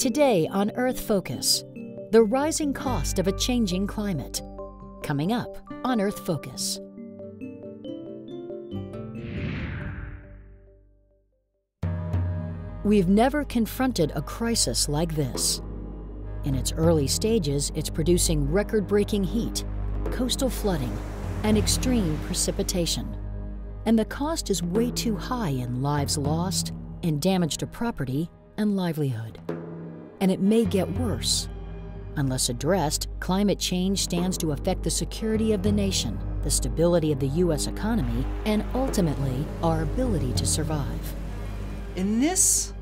Today on Earth Focus, the rising cost of a changing climate. Coming up on Earth Focus. We've never confronted a crisis like this. In its early stages, it's producing record-breaking heat, coastal flooding, and extreme precipitation. And the cost is way too high in lives lost, in damage to property and livelihood. And it may get worse. Unless addressed, climate change stands to affect the security of the nation, the stability of the U.S. economy, and ultimately, our ability to survive. In this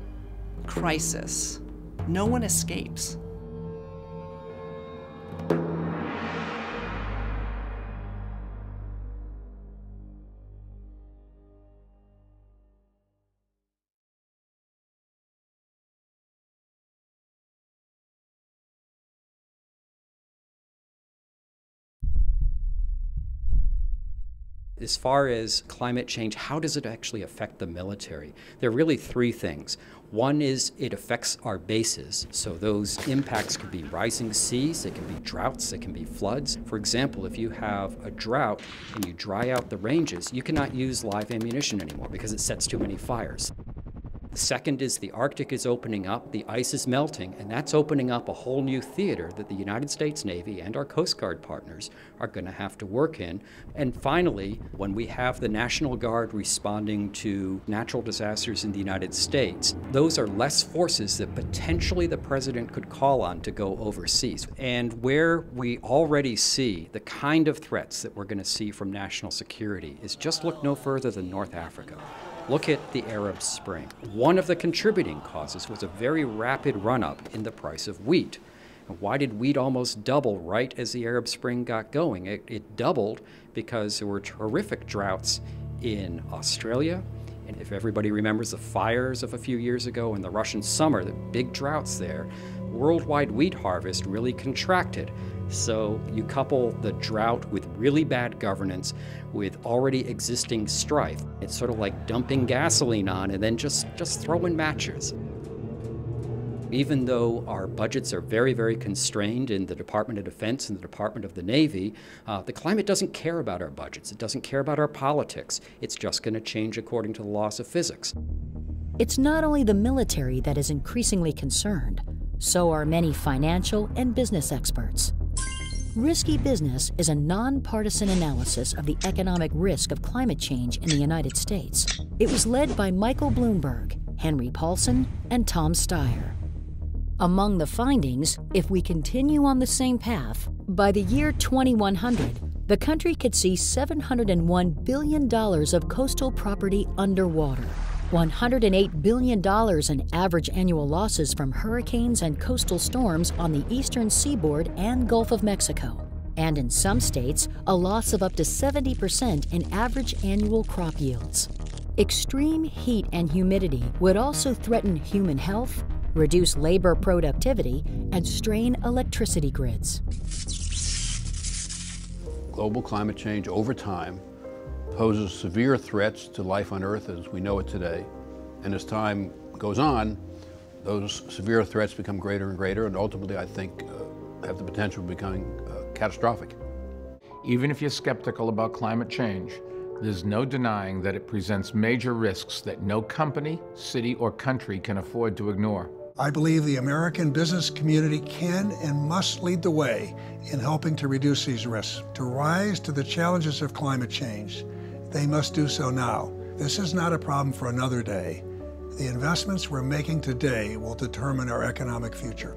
crisis, no one escapes. As far as climate change, how does it actually affect the military? There are really three things. One is it affects our bases. So those impacts could be rising seas, it can be droughts, it can be floods. For example, if you have a drought and you dry out the ranges, you cannot use live ammunition anymore because it sets too many fires. The second is the Arctic is opening up, the ice is melting, and that's opening up a whole new theater that the United States Navy and our Coast Guard partners are going to have to work in. And finally, when we have the National Guard responding to natural disasters in the United States, those are less forces that potentially the president could call on to go overseas. And where we already see the kind of threats that we're going to see from national security is just look no further than North Africa. Look at the Arab Spring. One of the contributing causes was a very rapid run-up in the price of wheat. And why did wheat almost double right as the Arab Spring got going? It doubled because there were horrific droughts in Australia. And if everybody remembers the fires of a few years ago and the Russian summer, the big droughts there, worldwide wheat harvest really contracted. So you couple the drought with really bad governance, with already existing strife. It's sort of like dumping gasoline on and then just throwing matches. Even though our budgets are very, very constrained in the Department of Defense and the Department of the Navy, the climate doesn't care about our budgets. It doesn't care about our politics. It's just going to change according to the laws of physics. It's not only the military that is increasingly concerned, so are many financial and business experts. Risky Business is a nonpartisan analysis of the economic risk of climate change in the United States. It was led by Michael Bloomberg, Henry Paulson, and Tom Steyer. Among the findings, if we continue on the same path, by the year 2100, the country could see $701 billion of coastal property underwater, $108 billion in average annual losses from hurricanes and coastal storms on the eastern seaboard and Gulf of Mexico, and in some states, a loss of up to 70% in average annual crop yields. Extreme heat and humidity would also threaten human health, reduce labor productivity, and strain electricity grids. Global climate change over time poses severe threats to life on Earth as we know it today. And as time goes on, those severe threats become greater and greater, and ultimately, I think, have the potential of becoming catastrophic. Even if you're skeptical about climate change, there's no denying that it presents major risks that no company, city, or country can afford to ignore. I believe the American business community can and must lead the way in helping to reduce these risks. To rise to the challenges of climate change, they must do so now. This is not a problem for another day. The investments we're making today will determine our economic future.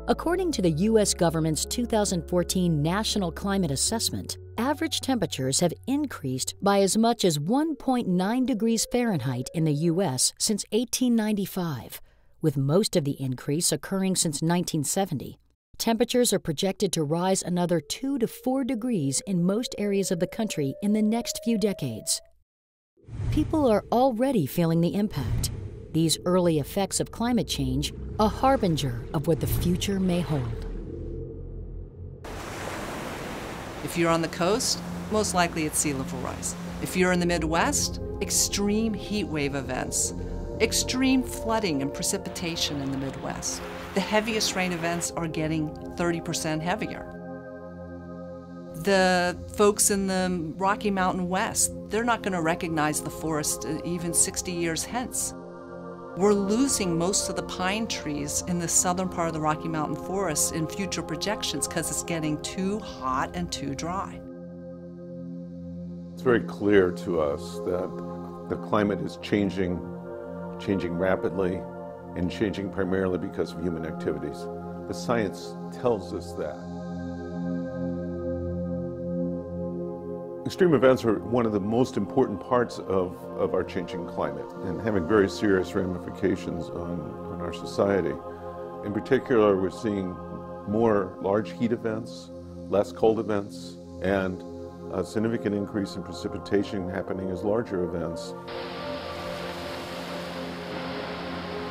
According to the U.S. government's 2014 National Climate Assessment, average temperatures have increased by as much as 1.9 degrees Fahrenheit in the U.S. since 1895, with most of the increase occurring since 1970. Temperatures are projected to rise another 2 to 4 degrees in most areas of the country in the next few decades. People are already feeling the impact. These early effects of climate change, a harbinger of what the future may hold. If you're on the coast, most likely it's sea level rise. If you're in the Midwest, extreme heat wave events Extreme flooding and precipitation in the Midwest. The heaviest rain events are getting 30% heavier. The folks in the Rocky Mountain West, they're not going to recognize the forest even 60 years hence. We're losing most of the pine trees in the southern part of the Rocky Mountain forest in future projections because it's getting too hot and too dry. It's very clear to us that the climate is changing rapidly and changing primarily because of human activities. But science tells us that. Extreme events are one of the most important parts of our changing climate and having very serious ramifications on our society. In particular, we're seeing more large heat events, less cold events, and a significant increase in precipitation happening as larger events.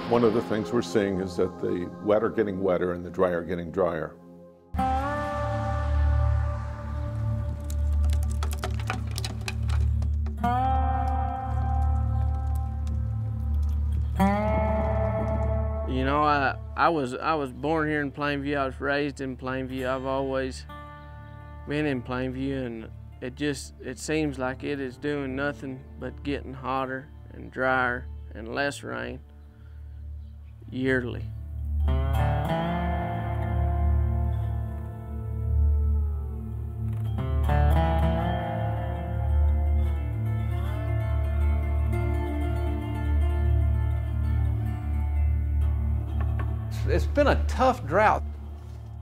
One of the things we're seeing is that the wet are getting wetter and the dry are getting drier. You know, I was born here in Plainview. I was raised in Plainview. I've always been in Plainview, and it seems like it is doing nothing but getting hotter and drier and less rain yearly. It's been a tough drought.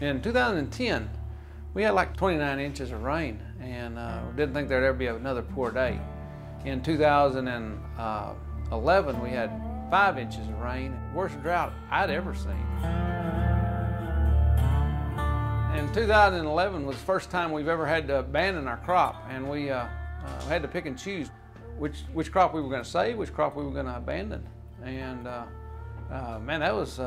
In 2010, we had like 29 inches of rain, and didn't think there'd ever be another poor day. In 2011, we had 5 inches of rain, worst drought I'd ever seen. And 2011 was the first time we've ever had to abandon our crop, and we had to pick and choose which crop we were going to save, which crop we were going to abandon. And man, that was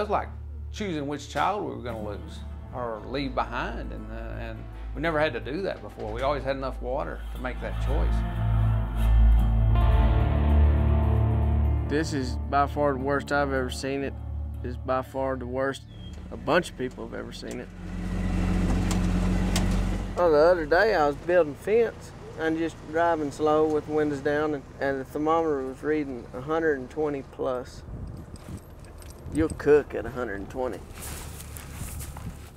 like choosing which child we were going to lose or leave behind, and we never had to do that before. We always had enough water to make that choice. This is by far the worst I've ever seen it. It's by far the worst a bunch of people have ever seen it. Well, the other day I was building a fence and just driving slow with the windows down, and the thermometer was reading 120 plus. You'll cook at 120.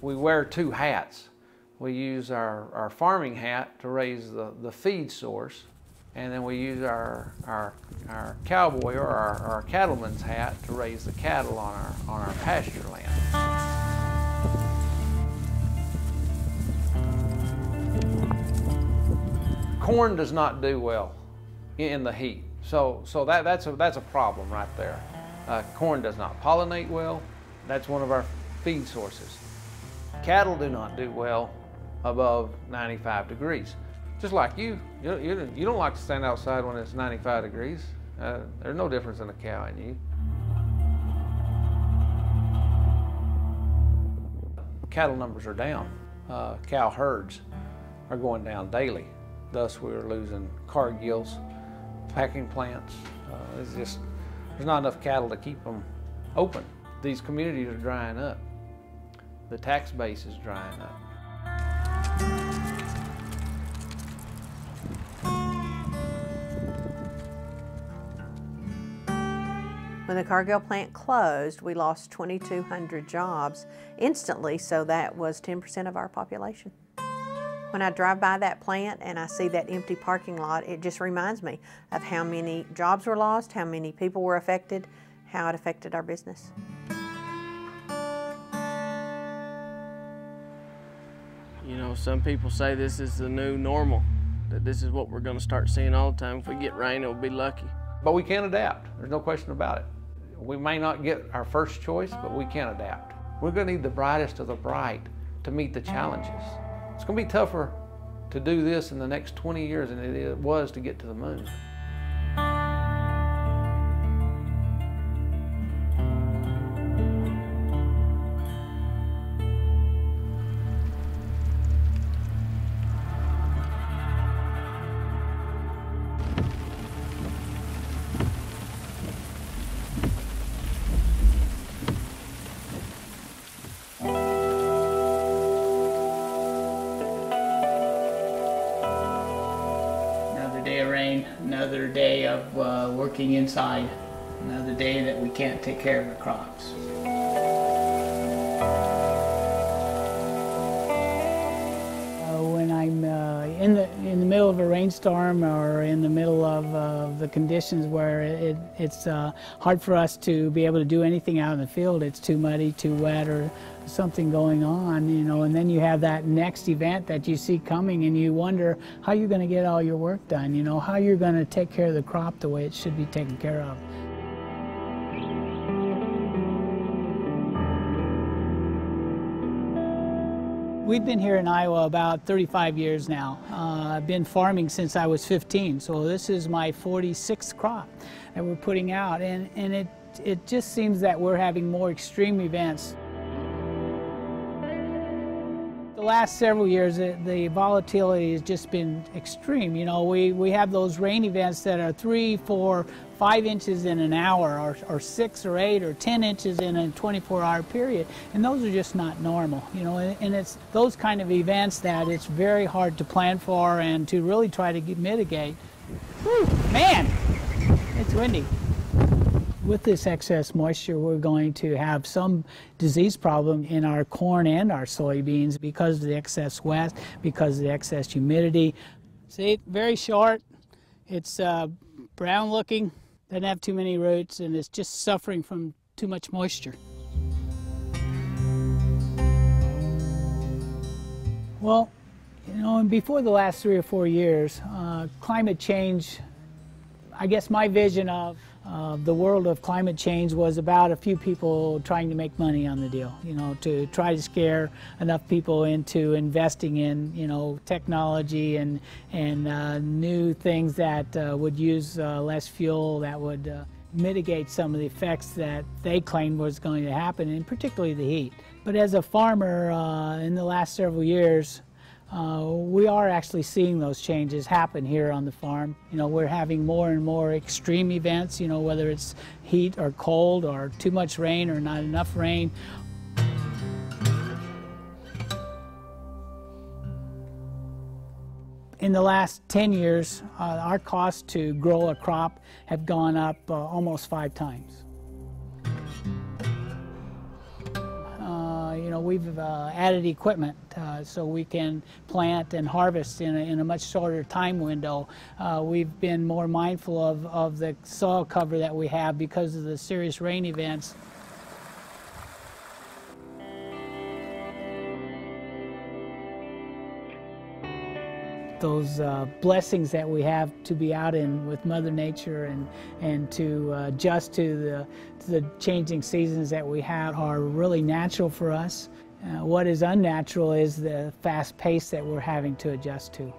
We wear two hats. We use our farming hat to raise the feed source, and then we use our cowboy or our cattleman's hat to raise the cattle on our pasture land. Corn does not do well in the heat, so that's a problem right there. Corn does not pollinate well. That's one of our feed sources. Cattle do not do well above 95 degrees. Just like you don't like to stand outside when it's 95 degrees. There's no difference in a cow and you. Cattle numbers are down. Cow herds are going down daily. Thus, we're losing Cargills, packing plants. There's not enough cattle to keep them open. These communities are drying up. The tax base is drying up. When the Cargill plant closed, we lost 2,200 jobs instantly, so that was 10% of our population. When I drive by that plant and I see that empty parking lot, it just reminds me of how many jobs were lost, how many people were affected, how it affected our business. You know, some people say this is the new normal, that this is what we're going to start seeing all the time. If we get rain, it'll be lucky. But we can adapt. There's no question about it. We may not get our first choice, but we can adapt. We're going to need the brightest of the bright to meet the challenges. It's going to be tougher to do this in the next 20 years than it was to get to the moon. rain, another day of working inside, another day that we can't take care of the crops. When I'm in the middle of a rainstorm or in the middle of the conditions where it's hard for us to be able to do anything out in the field, it's too muddy, too wet, or something going on, you know, and then you have that next event that you see coming and you wonder how you're going to get all your work done, you know, how you're going to take care of the crop the way it should be taken care of. We've been here in Iowa about 35 years now. I've been farming since I was 15, so this is my 46th crop that we're putting out, and it just seems that we're having more extreme events. The last several years, the volatility has just been extreme. You know, we have those rain events that are 3, 4, 5 inches in an hour, or 6 or 8 or 10 inches in a 24-hour period, and those are just not normal. You know, and it's those kind of events that it's very hard to plan for and to really try to mitigate. Whew, man, it's windy. With this excess moisture, we're going to have some disease problem in our corn and our soybeans because of the excess wet, because of the excess humidity. See, very short. It's brown looking, doesn't have too many roots, and it's just suffering from too much moisture. Well, you know, and before the last 3 or 4 years, climate change, I guess my vision of the world of climate change was about a few people trying to make money on the deal, you know, to try to scare enough people into investing in, you know, technology and new things that would use less fuel, that would mitigate some of the effects that they claimed was going to happen, and particularly the heat. But as a farmer, in the last several years, we are actually seeing those changes happen here on the farm. You know, we're having more and more extreme events, you know, whether it's heat or cold or too much rain or not enough rain. In the last 10 years, our costs to grow a crop have gone up almost 5 times. You know, we've added equipment so we can plant and harvest in a much shorter time window. We've been more mindful of the soil cover that we have because of the serious rain events. Those blessings that we have to be out in with Mother Nature and to adjust to the changing seasons that we have are really natural for us. What is unnatural is the fast pace that we're having to adjust to.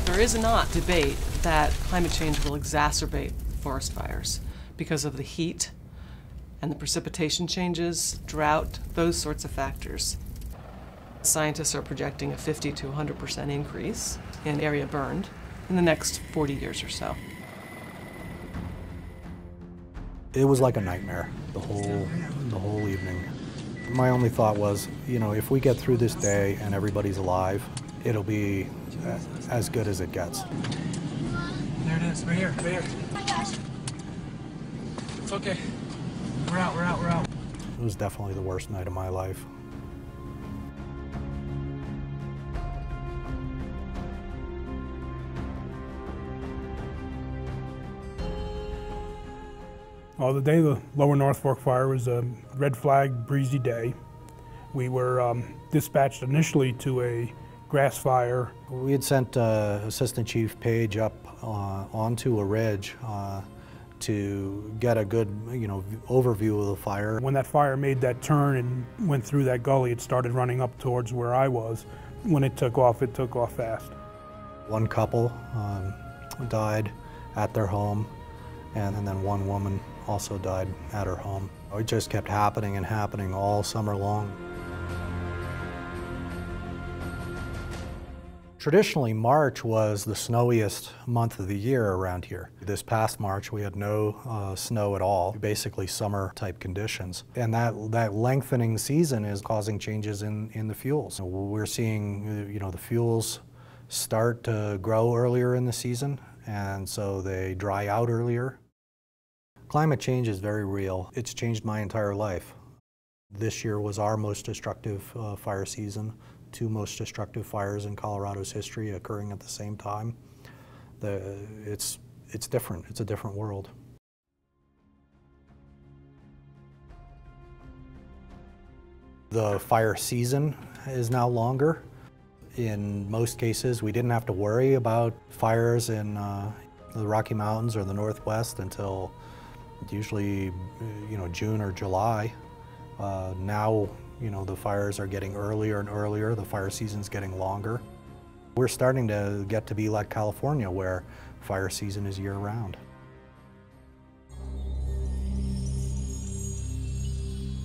There is not debate that climate change will exacerbate forest fires because of the heat and the precipitation changes, drought, those sorts of factors. Scientists are projecting a 50 to 100% increase in area burned in the next 40 years or so. It was like a nightmare the whole evening. My only thought was, you know, if we get through this day and everybody's alive, it'll be as good as it gets. There it is, right here, right here. It's okay. We're out, we're out, we're out. It was definitely the worst night of my life. Well, the day of the Lower North Fork fire was a red flag, breezy day. We were dispatched initially to a grass fire. We had sent Assistant Chief Page up onto a ridge to get a good, you know, overview of the fire. When that fire made that turn and went through that gully, it started running up towards where I was. When it took off fast. One couple died at their home, and then one woman also died at her home. It just kept happening and happening all summer long. Traditionally, March was the snowiest month of the year around here. This past March, we had no snow at all, basically summer-type conditions. And that lengthening season is causing changes in the fuels. We're seeing, the fuels start to grow earlier in the season, and so they dry out earlier. Climate change is very real. It's changed my entire life. This year was our most destructive fire season. 2 most destructive fires in Colorado's history occurring at the same time. It's different. It's a different world. The fire season is now longer. In most cases, we didn't have to worry about fires in the Rocky Mountains or the Northwest until usually, June or July. Now, the fires are getting earlier and earlier. The fire season's getting longer. We're starting to get to be like California, where fire season is year-round.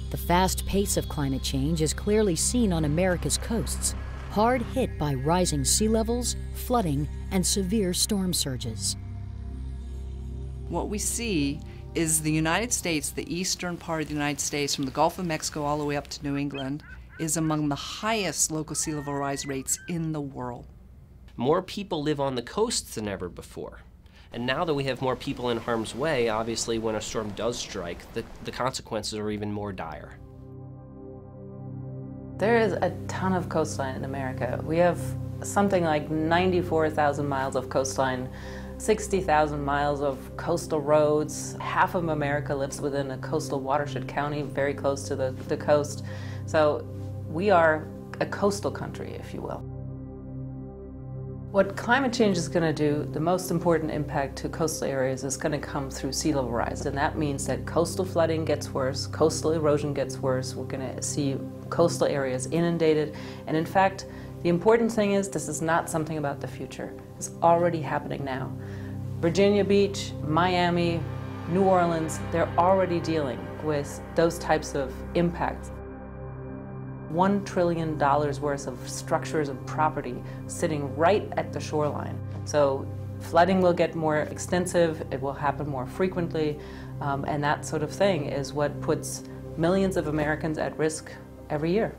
The fast pace of climate change is clearly seen on America's coasts, hard hit by rising sea levels, flooding, and severe storm surges. What we see is the United States, the eastern part of the United States, from the Gulf of Mexico all the way up to New England, is among the highest local sea level rise rates in the world. More people live on the coasts than ever before. And now that we have more people in harm's way, obviously when a storm does strike, the consequences are even more dire. There is a ton of coastline in America. We have something like 94,000 miles of coastline, 60,000 miles of coastal roads. Half of America lives within a coastal watershed county, very close to the coast. So we are a coastal country, if you will. What climate change is going to do, the most important impact to coastal areas is going to come through sea level rise. And that means that coastal flooding gets worse, coastal erosion gets worse. We're going to see coastal areas inundated. And in fact, the important thing is this is not something about the future. It's already happening now. Virginia Beach, Miami, New Orleans, they're already dealing with those types of impacts. $1 trillion worth of structures of property sitting right at the shoreline. So flooding will get more extensive, it will happen more frequently, and that sort of thing is what puts millions of Americans at risk every year.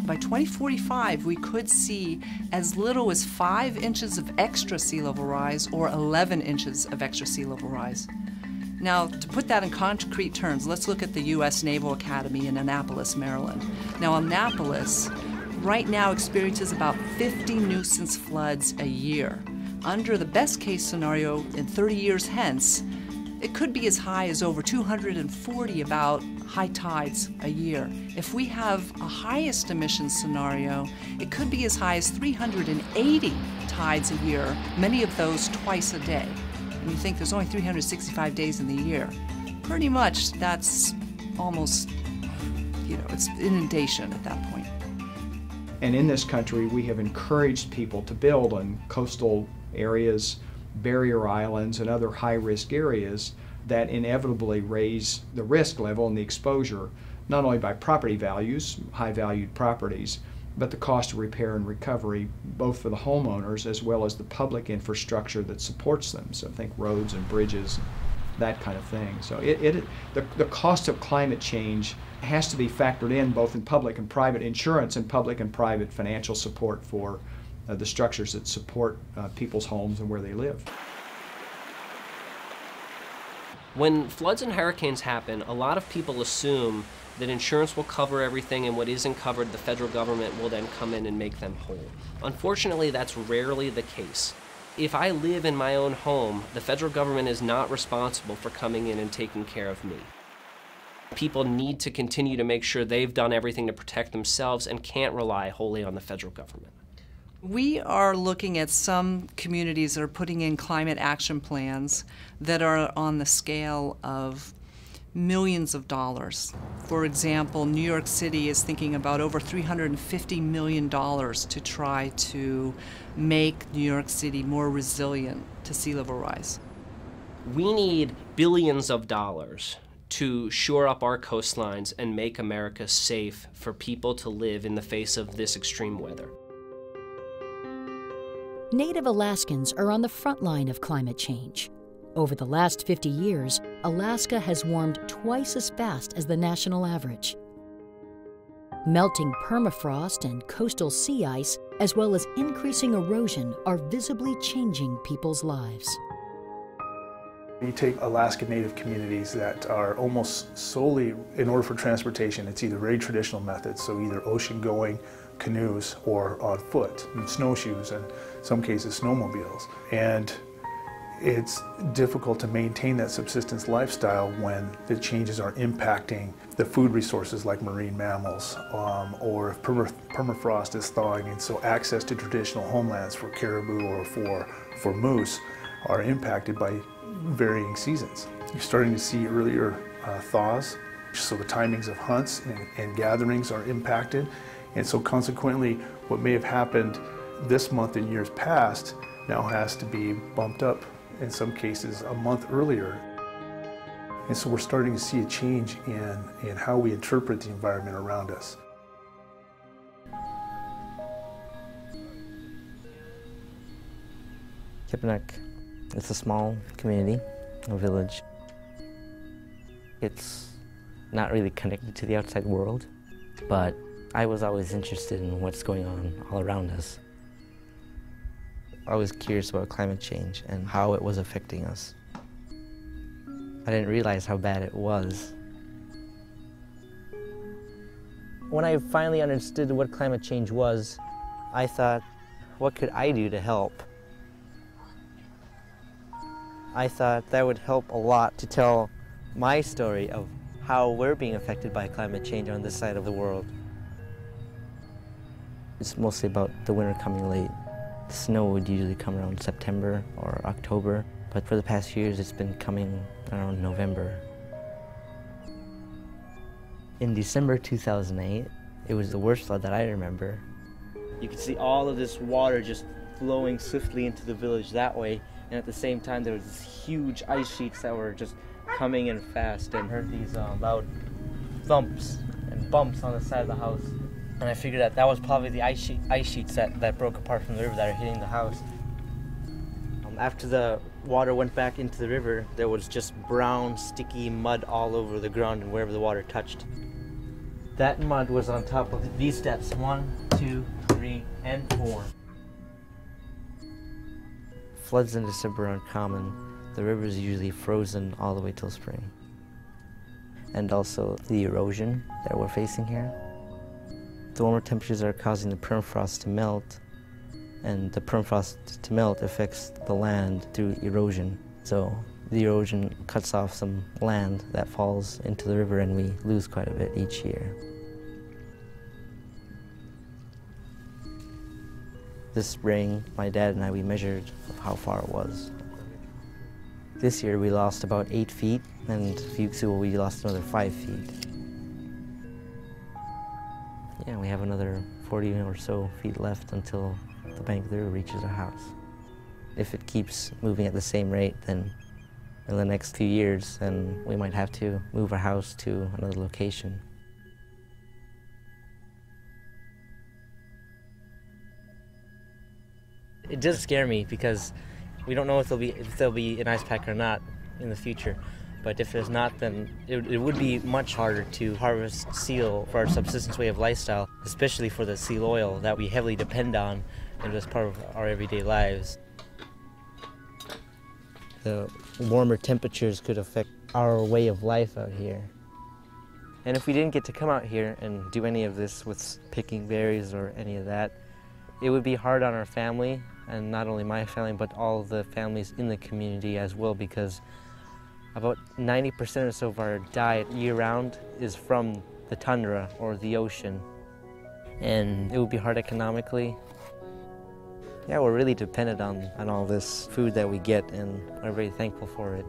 By 2045, we could see as little as 5 inches of extra sea level rise or 11 inches of extra sea level rise. Now, to put that in concrete terms, let's look at the U.S. Naval Academy in Annapolis, Maryland. Now, Annapolis right now experiences about 50 nuisance floods a year. Under the best case scenario, in 30 years hence, it could be as high as over 240 about high tides a year. If we have a highest emissions scenario, it could be as high as 380 tides a year, many of those twice a day. And you think there's only 365 days in the year. Pretty much that's almost, it's inundation at that point. And in this country, we have encouraged people to build on coastal areas, barrier islands, and other high-risk areas that inevitably raise the risk level and the exposure, not only by property values, high-valued properties, but the cost of repair and recovery, both for the homeowners as well as the public infrastructure that supports them. So think roads and bridges, that kind of thing. So the cost of climate change has to be factored in both in public and private insurance and public and private financial support for the structures that support people's homes and where they live. When floods and hurricanes happen, a lot of people assume that insurance will cover everything, and what isn't covered, the federal government will then come in and make them whole. Unfortunately, that's rarely the case. If I live in my own home, the federal government is not responsible for coming in and taking care of me. People need to continue to make sure they've done everything to protect themselves and can't rely wholly on the federal government. We are looking at some communities that are putting in climate action plans that are on the scale of millions of dollars. For example, New York City is thinking about over $350 million to try to make New York City more resilient to sea level rise. We need billions of dollars to shore up our coastlines and make America safe for people to live in the face of this extreme weather. Native Alaskans are on the front line of climate change. Over the last 50 years, Alaska has warmed twice as fast as the national average. Melting permafrost and coastal sea ice, as well as increasing erosion, are visibly changing people's lives. You take Alaska Native communities that are almost solely, in order for transportation, it's either very traditional methods, so either ocean-going canoes or on foot, and snowshoes, and in some cases snowmobiles. And it's difficult to maintain that subsistence lifestyle when the changes are impacting the food resources like marine mammals, or if permafrost is thawing, and so access to traditional homelands for caribou or for moose are impacted by varying seasons. You're starting to see earlier thaws, so the timings of hunts and gatherings are impacted, and so consequently what may have happened this month in years past now has to be bumped up, in some cases a month earlier. And so we're starting to see a change in how we interpret the environment around us. Kippanuck, it's a small community, a village. It's not really connected to the outside world, but I was always interested in what's going on all around us. I was curious about climate change and how it was affecting us. I didn't realize how bad it was. When I finally understood what climate change was, I thought, what could I do to help? I thought that would help a lot to tell my story of how we're being affected by climate change on this side of the world. It's mostly about the winter coming late. The snow would usually come around September or October, but for the past few years it's been coming around November. In December 2008, it was the worst flood that I remember. You could see all of this water just flowing swiftly into the village that way, and at the same time there was these huge ice sheets that were just coming in fast, and heard these loud thumps and bumps on the side of the house. And I figured that was probably the ice sheets that broke apart from the river that are hitting the house. After the water went back into the river, there was just brown, sticky mud all over the ground and wherever the water touched. That mud was on top of these steps, 1, 2, 3, and 4. Floods in December are uncommon. The river is usually frozen all the way till spring. And also the erosion that we're facing here. The warmer temperatures are causing the permafrost to melt, and the permafrost to melt affects the land through erosion. So the erosion cuts off some land that falls into the river, and we lose quite a bit each year. This spring, my dad and I, we measured how far it was. This year we lost about 8 feet, and a few weeks ago we lost another 5 feet. Yeah, we have another 40 or so feet left until the bank of the river reaches our house. If it keeps moving at the same rate, then in the next few years, then we might have to move our house to another location. It does scare me because we don't know if there'll be an ice pack or not in the future. But if there's not, then it would be much harder to harvest seal for our subsistence way of lifestyle, especially for the seal oil that we heavily depend on and as part of our everyday lives. The warmer temperatures could affect our way of life out here. And if we didn't get to come out here and do any of this with picking berries or any of that, it would be hard on our family, and not only my family, but all of the families in the community as well, because about 90% or so of our diet year-round is from the tundra or the ocean. And it would be hard economically. Yeah, we're really dependent on all this food that we get, and are very thankful for it.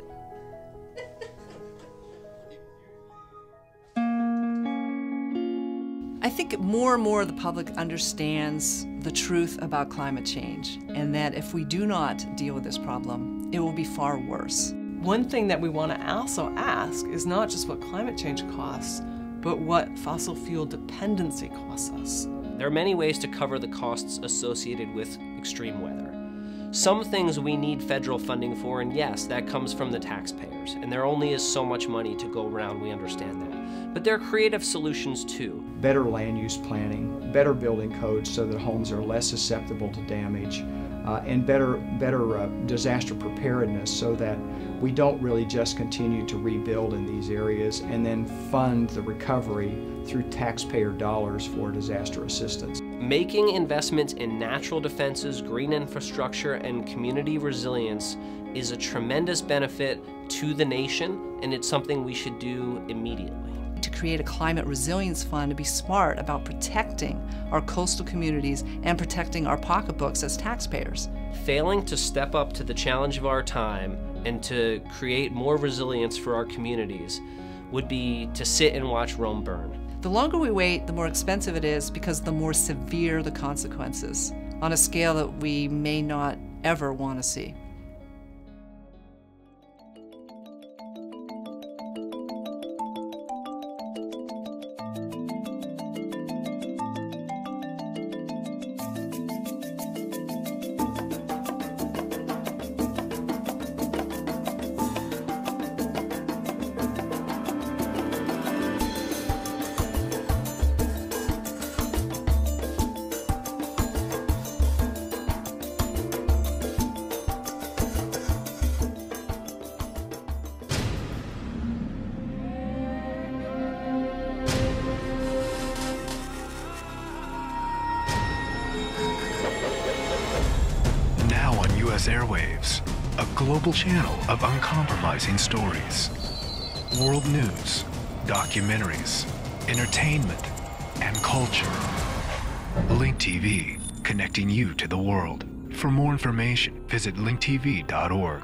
I think more and more the public understands the truth about climate change, and that if we do not deal with this problem, it will be far worse. One thing that we want to also ask is not just what climate change costs, but what fossil fuel dependency costs us. There are many ways to cover the costs associated with extreme weather. Some things we need federal funding for, and yes, that comes from the taxpayers, and there only is so much money to go around, we understand that. But there are creative solutions too. Better land use planning, better building codes so that homes are less susceptible to damage, and better disaster preparedness so that we don't really just continue to rebuild in these areas and then fund the recovery through taxpayer dollars for disaster assistance. Making investments in natural defenses, green infrastructure, and community resilience is a tremendous benefit to the nation, and it's something we should do immediately. To create a climate resilience fund, to be smart about protecting our coastal communities and protecting our pocketbooks as taxpayers. Failing to step up to the challenge of our time and to create more resilience for our communities would be to sit and watch Rome burn. The longer we wait, the more expensive it is because the more severe the consequences, on a scale that we may not ever want to see. Airwaves, a global channel of uncompromising stories, world news, documentaries, entertainment, and culture. Link TV, connecting you to the world. For more information, visit linktv.org.